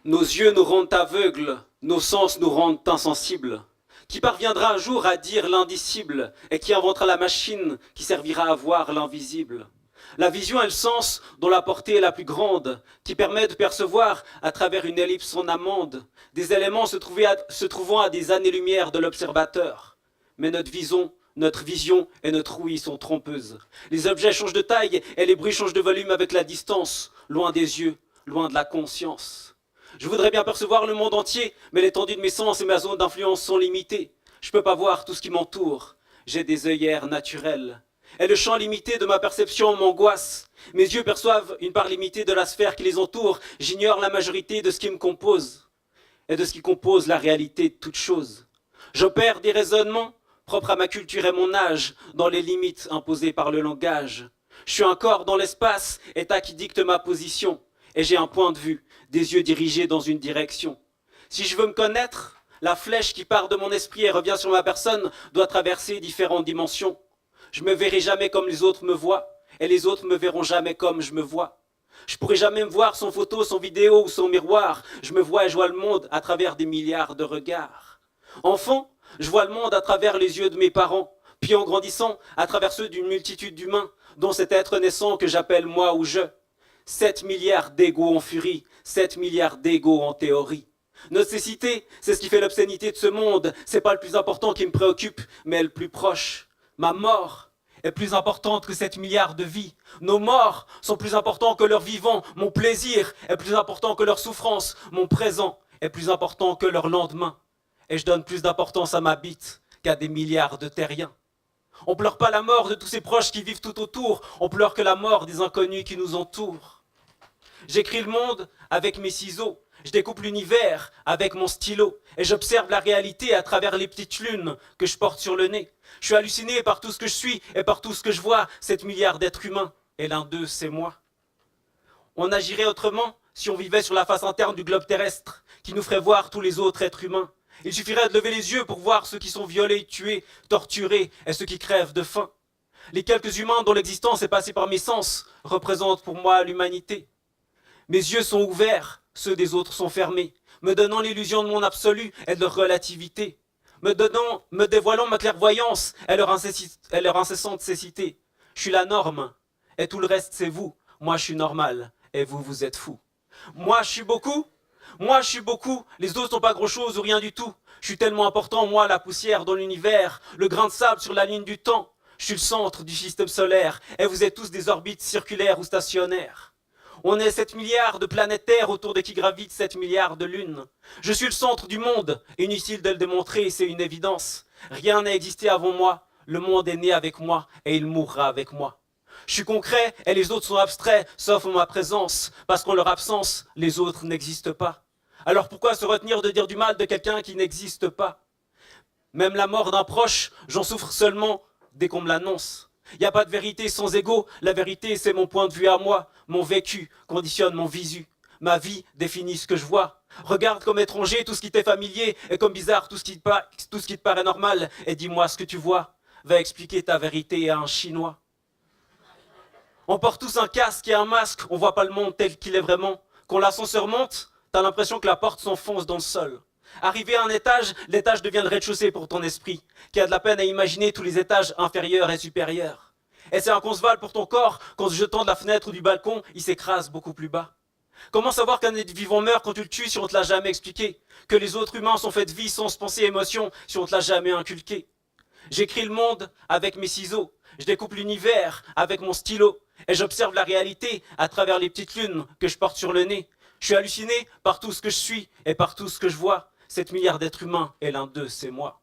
Nos yeux nous rendent aveugles, nos sens nous rendent insensibles. Qui parviendra un jour à dire l'indicible et qui inventera la machine qui servira à voir l'invisible? La vision est le sens dont la portée est la plus grande, qui permet de percevoir à travers une ellipse en amande des éléments se trouvant à des années-lumière de l'observateur. Mais notre vision et notre ouïe sont trompeuses. Les objets changent de taille et les bruits changent de volume avec la distance, loin des yeux, loin de la conscience. Je voudrais bien percevoir le monde entier, mais l'étendue de mes sens et ma zone d'influence sont limitées. Je ne peux pas voir tout ce qui m'entoure. J'ai des œillères naturelles. Et le champ limité de ma perception m'angoisse. Mes yeux perçoivent une part limitée de la sphère qui les entoure. J'ignore la majorité de ce qui me compose et de ce qui compose la réalité de toute chose. J'opère des raisonnements propres à ma culture et mon âge, dans les limites imposées par le langage. Je suis un corps dans l'espace, état qui dicte ma position. Et j'ai un point de vue, des yeux dirigés dans une direction. Si je veux me connaître, la flèche qui part de mon esprit et revient sur ma personne doit traverser différentes dimensions. Je me verrai jamais comme les autres me voient, et les autres me verront jamais comme je me vois. Je pourrai jamais me voir sans photo, sans vidéo ou sans miroir. Je me vois et je vois le monde à travers des milliards de regards. Enfant, je vois le monde à travers les yeux de mes parents, puis en grandissant, à travers ceux d'une multitude d'humains, dont cet être naissant que j'appelle moi ou je. 7 milliards d'égos en furie, 7 milliards d'égos en théorie. Notre cécité, c'est ce qui fait l'obscénité de ce monde. C'est pas le plus important qui me préoccupe, mais le plus proche. Ma mort est plus importante que 7 milliards de vies. Nos morts sont plus importants que leurs vivants. Mon plaisir est plus important que leur souffrance. Mon présent est plus important que leur lendemain. Et je donne plus d'importance à ma bite qu'à des milliards de terriens. On pleure pas la mort de tous ces proches qui vivent tout autour. On pleure que la mort des inconnus qui nous entourent. J'écris le monde avec mes ciseaux, je découpe l'univers avec mon stylo et j'observe la réalité à travers les petites lunes que je porte sur le nez. Je suis halluciné par tout ce que je suis et par tout ce que je vois, 7 milliards d'êtres humains, et l'un d'eux c'est moi. On agirait autrement si on vivait sur la face interne du globe terrestre qui nous ferait voir tous les autres êtres humains. Il suffirait de lever les yeux pour voir ceux qui sont violés, tués, torturés et ceux qui crèvent de faim. Les quelques humains dont l'existence est passée par mes sens représentent pour moi l'humanité. Mes yeux sont ouverts, ceux des autres sont fermés, me donnant l'illusion de mon absolu et de leur relativité, me dévoilant ma clairvoyance et leur incessante cécité. Je suis la norme, et tout le reste c'est vous. Moi je suis normal, et vous, vous êtes fous. Moi je suis beaucoup, les autres sont pas grand-chose ou rien du tout. Je suis tellement important, moi, la poussière dans l'univers, le grain de sable sur la ligne du temps. Je suis le centre du système solaire, et vous êtes tous des orbites circulaires ou stationnaires. On est 7 milliards de planètes Terre autour de qui gravitent 7 milliards de lunes. Je suis le centre du monde, inutile de le démontrer, c'est une évidence. Rien n'a existé avant moi, le monde est né avec moi et il mourra avec moi. Je suis concret et les autres sont abstraits, sauf en ma présence, parce qu'en leur absence, les autres n'existent pas. Alors pourquoi se retenir de dire du mal de quelqu'un qui n'existe pas? Même la mort d'un proche, j'en souffre seulement dès qu'on me l'annonce. Il n'y a pas de vérité sans ego, la vérité c'est mon point de vue à moi, mon vécu conditionne mon visu. Ma vie définit ce que je vois. Regarde comme étranger tout ce qui t'est familier et comme bizarre tout ce qui te paraît normal et dis-moi ce que tu vois. Va expliquer ta vérité à un Chinois. On porte tous un casque et un masque, on voit pas le monde tel qu'il est vraiment. Quand l'ascenseur monte, t'as l'impression que la porte s'enfonce dans le sol. Arrivé à un étage, l'étage devient le rez-de-chaussée pour ton esprit, qui a de la peine à imaginer tous les étages inférieurs et supérieurs. Et c'est inconcevable pour ton corps qu'en se jetant de la fenêtre ou du balcon, il s'écrase beaucoup plus bas. Comment savoir qu'un être vivant meurt quand tu le tues si on te l'a jamais expliqué? Que les autres humains sont faits de vie, sens, pensée, émotion si on te l'a jamais inculqué? J'écris le monde avec mes ciseaux, je découpe l'univers avec mon stylo, et j'observe la réalité à travers les petites lunes que je porte sur le nez. Je suis halluciné par tout ce que je suis et par tout ce que je vois. 7 milliards d'êtres humains, et l'un d'eux, c'est moi.